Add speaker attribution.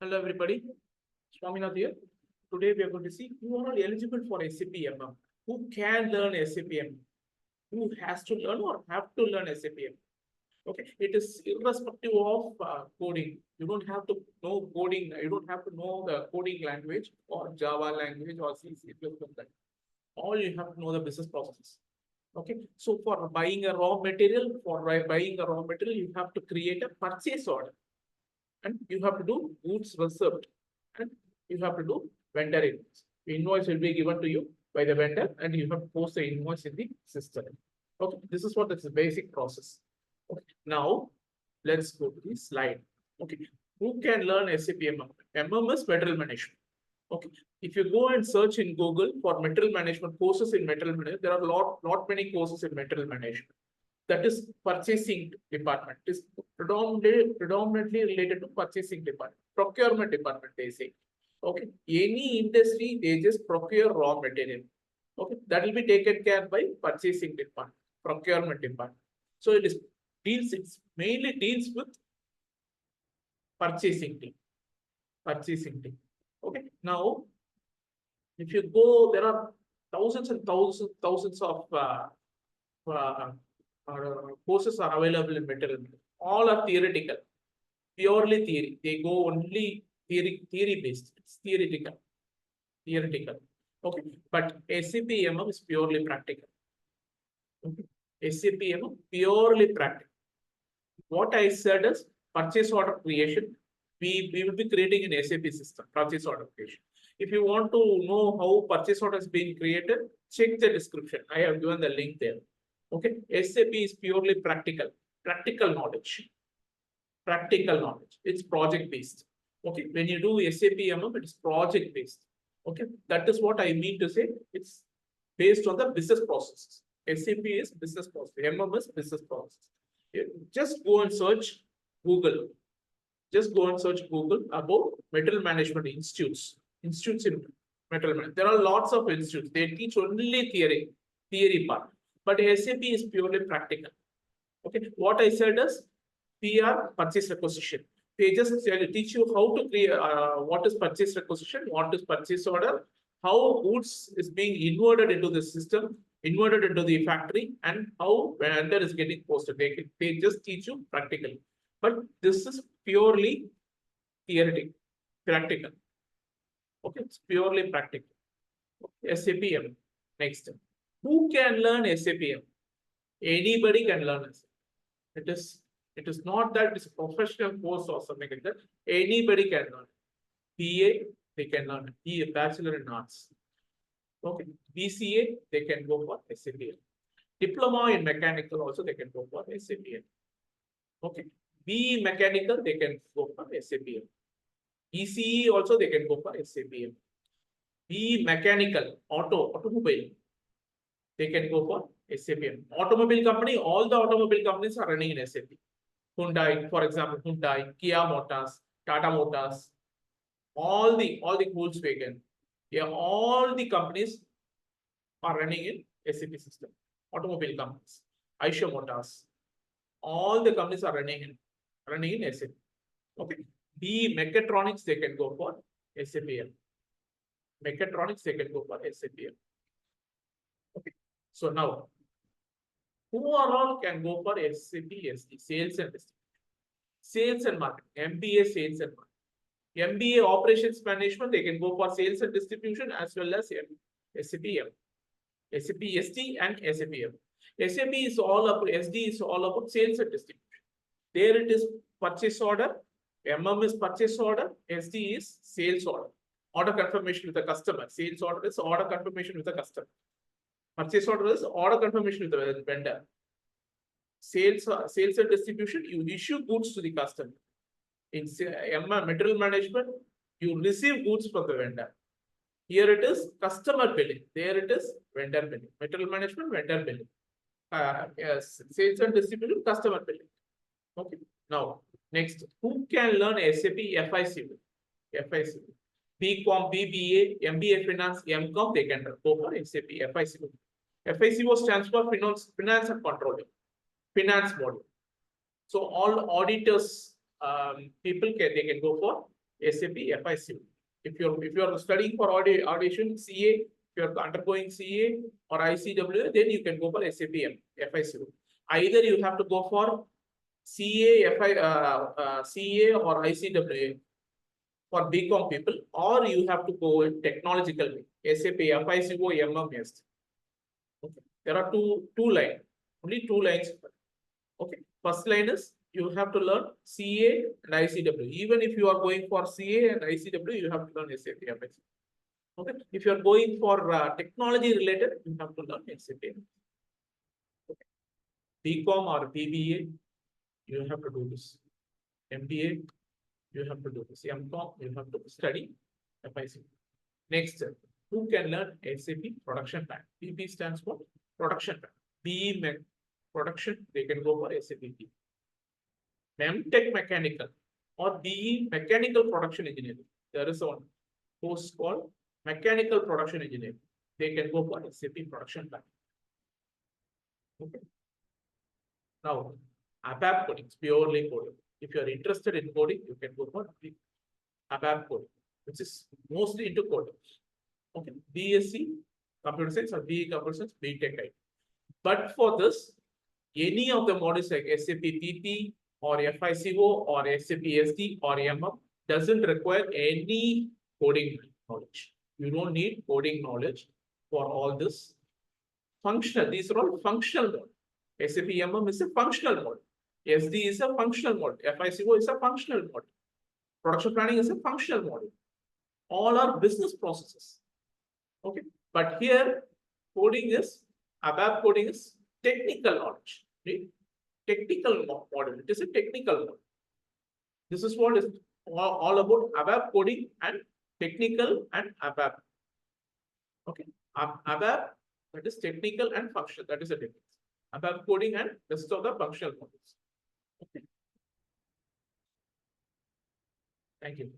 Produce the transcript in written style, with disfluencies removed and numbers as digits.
Speaker 1: Hello everybody, Swaminath here. Today we are going to see who are all eligible for SAP MM, who can learn SAP MM, who has to learn or have to learn SAP MM. Okay, it is irrespective of coding. You don't have to know coding. You don't have to know the coding language or Java language or C++. All you have to know the business processes. Okay, so for buying a raw material, you have to create a purchase order. And you have to do goods receipt, and you have to do vendor invoice. The invoice will be given to you by the vendor, and you have to post the invoice in the system. Okay, this is what is the basic process. Okay, now let's go to the slide. Okay, who can learn SAP MM? MM is material management. Okay, if you go and search in Google for material management courses in material management, there are lot many courses in material management. That is purchasing department. It is predominantly related to purchasing department, procurement department, they say. Okay, any industry, they just procure raw material. Okay, that will be taken care by purchasing department, procurement department. So it mainly deals with purchasing team. Okay, now if you go, there are thousands and thousands of courses are available in material. All are theoretical, purely theory. They go only theory based. It's theoretical. Okay, but SAP MM is purely practical. Okay, SAP MM purely practical. What I said is purchase order creation. We will be creating an SAP system, purchase order creation. If you want to know how purchase order is being created, check the description. I have given the link there. Okay, SAP is purely practical knowledge. It's project based. Okay, when you do SAP MM, it is project based. Okay, that is what I mean to say. It's based on the business processes. SAP is business process. MM is business process. Just go and search Google. About material management institutes. Institutes in material management. There are lots of institutes. They teach only theory part. But SAP is purely practical. Okay, what I said is PR, purchase requisition. They just teach you how to create what is purchase requisition, what is purchase order, how goods is being inverted into the system, inverted into the factory, and how vendor is getting posted. They just teach you practically. But this is purely theoretical, practical. Okay, it's purely practical. Okay, SAP MM. Next. Who can learn SAP MM? Anybody can learn it. It is not that it's a professional course or something like that. Anybody can learn. BA, they can learn. BA, Bachelor in Arts. Okay. BCA, they can go for SAP MM. Diploma in Mechanical also, they can go for SAP MM. Okay. BE Mechanical, they can go for SAP MM. ECE also, they can go for SAP MM. BE Mechanical, automobile, they can go for SAP MM. Automobile company, all the automobile companies are running in SAP. Hyundai, for example, Kia Motors, Tata Motors, all the Volkswagen, yeah, all the companies are running in SAP system. Automobile companies, Eicher Motors, all the companies are running in SAP. Okay, the mechatronics, they can go for SAP MM. Mechatronics, they can go for SAP MM. Okay, so now who are all can go for SAP SD, sales and distribution, sales and marketing, MBA sales and marketing, MBA operations management, they can go for sales and distribution as well as SAP MM, SAP SD and SAP MM. SAP is all about, SD is all about sales and distribution. There it is purchase order, MM is purchase order, SD is sales order. Order confirmation with the customer. Sales order is order confirmation with the customer. Purchase order is order confirmation with the vendor. Sales and distribution, you issue goods to the customer. In material management, you receive goods from the vendor. Here it is customer billing. There it is vendor billing. Material management, vendor billing. Yes, sales and distribution, customer billing. Okay. Now, next, who can learn SAP FICO? BCom, BBA, MBA Finance, MCom, they can go for SAP FICO. FICO stands for Finance and Controlling, Finance module. So all auditors, they can go for SAP FICO. If you're studying for audition CA, if you're undergoing CA or ICW, then you can go for SAP FICO. Either you have to go for CA, CA or ICWA for BCom people, or you have to go in technological way, SAP FICO MM SD. Okay, there are two lines, only 2 lines. Okay, first line is you have to learn CA and ICW. Even if you are going for CA and ICW, you have to learn SAP FICO. Okay, if you are going for technology related, you have to learn SAP. Okay. BCom or BBA, you have to do this. MBA, you have to do this. MCom, you have to study FICO. Next, who can learn SAP production plan? PP stands for production plan. BE production, they can go for SAP PP. Tech mechanical or BE mechanical production engineering. There is one course called mechanical production engineering. They can go for SAP production plan. Okay. Now, ABAP coding is purely coding. If you are interested in coding, you can go for ABAP coding, which is mostly into coding. Okay, BSc computer science or BE computer science, BTech type. But for this, any of the modules like SAP PP or FICO or SAP SD or MM doesn't require any coding knowledge. You don't need coding knowledge for all this. Functional, these are all functional mode. SAP MM is a functional mode. SD is a functional mode. FICO is a functional mode. Production planning is a functional model. All are business processes. Okay, but here coding is ABAP coding is technical knowledge. Right? Technical model. It is a technical model. This is what is all about ABAP coding and technical and ABAP. Okay, ABAP, that is technical and functional. That is the difference. ABAP coding and rest of the functional models. Okay. Thank you.